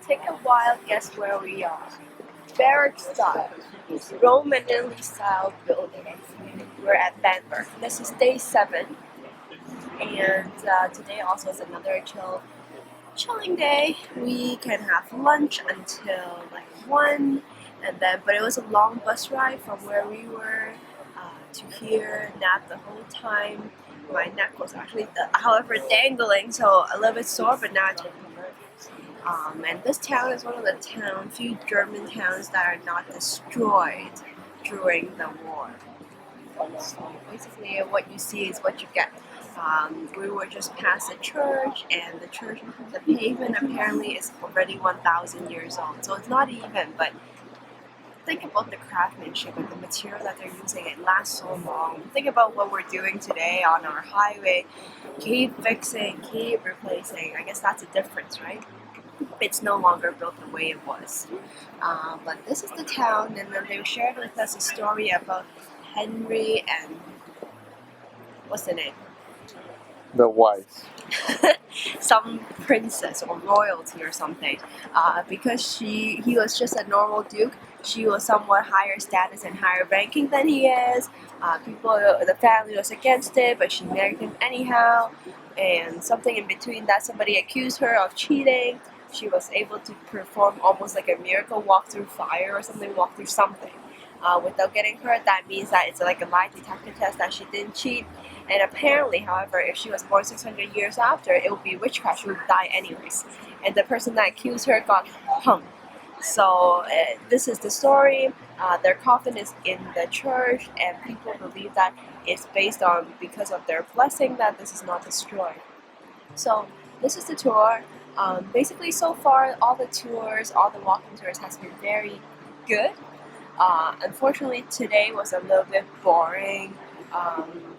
Take a wild guess where we are. Barrack style, Roman Italy style building. We're at Bamberg. This is day 7, and today also is another chilling day. We can have lunch until like 1, and then but it was a long bus ride from where we were to here. Nap the whole time. My neck was actually, however, dangling, so a little bit sore, but now it's recovered. And this town is one of the few German towns that are not destroyed during the war. So basically, what you see is what you get. We were just past the church, and the pavement apparently is already 1,000 years old. So it's not even, but think about the craftsmanship and the material that they're using. It lasts so long. Think about what we're doing today on our highway. Keep fixing, keep replacing. I guess that's a difference, right? It's no longer built the way it was. But this is the town, and then they shared with us a story about Henry and what's the name? The wife. Some princess or royalty or something. Because he was just a normal duke, she was somewhat higher status and higher ranking than he is. The family was against it, but she married him anyhow. And something in between that, somebody accused her of cheating. She was able to perform almost like a miracle, walk through fire or something, walk through something without getting hurt. That means that it's like a lie detector test that she didn't cheat. And apparently, however, if she was born 600 years after, it would be witchcraft. She would die anyways. And the person that accused her got hung. So this is the story. Their coffin is in the church, and people believe that it's based on, because of their blessing, that this is not destroyed. So this is the tour. Basically, so far, all the walking tours has been very good. Unfortunately, today was a little bit boring.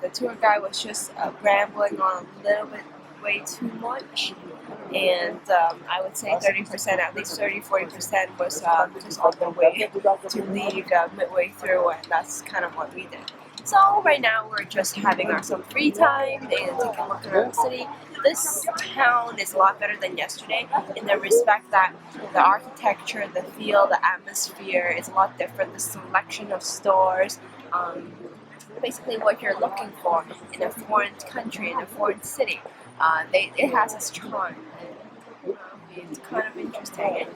The tour guide was just rambling on a little bit, way too much. And I would say 30%, at least 30-40% was just on the way to leave midway through, and that's kind of what we did. So right now we're just having some free time and taking a look around the city. This town is a lot better than yesterday in the respect that the architecture, the feel, the atmosphere is a lot different. The selection of stores, basically what you're looking for in a foreign country, in a foreign city. It has its charm. It's kind of interesting.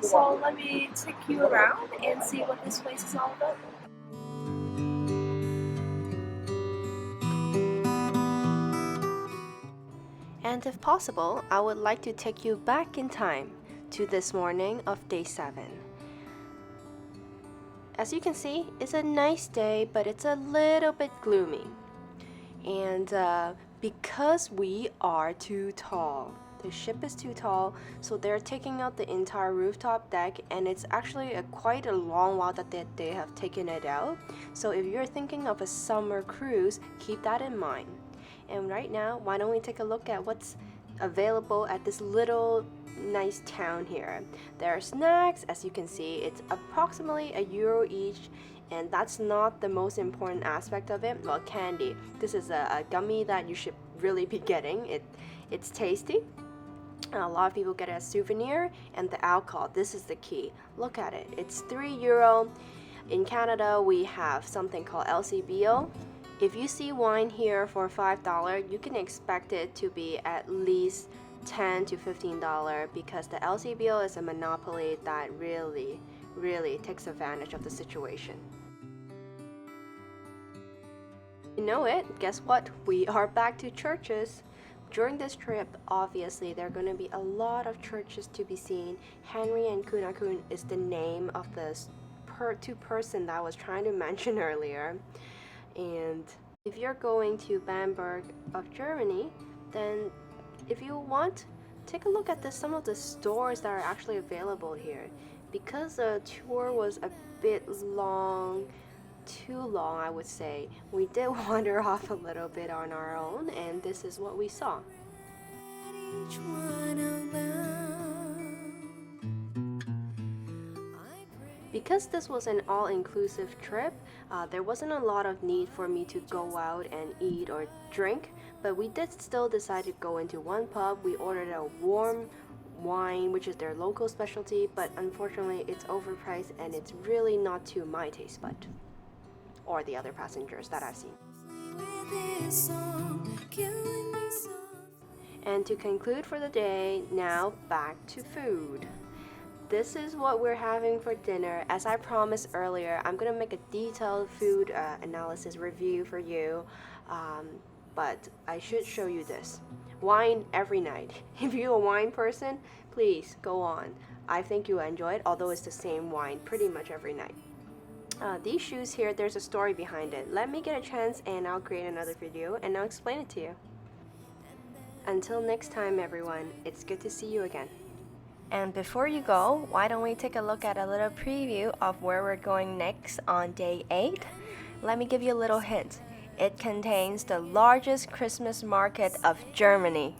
So let me take you around and see what this place is all about. And if possible, I would like to take you back in time to this morning of day 7. As you can see, it's a nice day, but it's a little bit gloomy. And because we are too tall, the ship is too tall, so they're taking out the entire rooftop deck, and it's actually quite a long while that they have taken it out. So if you're thinking of a summer cruise, keep that in mind. And right now, why don't we take a look at what's available at this little nice town here. There are snacks, as you can see. It's approximately €1 each, and that's not the most important aspect of it. Well, candy. This is a gummy that you should really be getting. It's tasty. A lot of people get it as a souvenir. And the alcohol, this is the key. Look at it. It's €3. In Canada, we have something called LCBO. If you see wine here for $5, you can expect it to be at least $10 to $15 because the LCBO is a monopoly that really takes advantage of the situation. You know it, guess what? We are back to churches. During this trip, obviously, there are going to be a lot of churches to be seen. Henry and Kunakun is the name of the two person that I was trying to mention earlier. And if you're going to Bamberg of Germany, then if you want, take a look at some of the stores that are actually available here. Because the tour was a bit too long, I would say, we did wander off a little bit on our own, and this is what we saw. Because this was an all-inclusive trip, there wasn't a lot of need for me to go out and eat or drink, but we did still decide to go into one pub. We ordered a warm wine, which is their local specialty, but unfortunately it's overpriced and it's really not to my taste bud or the other passengers that I've seen. And to conclude for the day, now back to food. This is what we're having for dinner. As I promised earlier, I'm gonna make a detailed food analysis review for you, but I should show you this. Wine every night. If you're a wine person, please go on. I think you'll enjoy it, although it's the same wine pretty much every night. These shoes here, there's a story behind it. Let me get a chance and I'll create another video and I'll explain it to you. Until next time, everyone, it's good to see you again. And before you go, why don't we take a look at a little preview of where we're going next on day 8? Let me give you a little hint. It contains the largest Christmas market of Germany.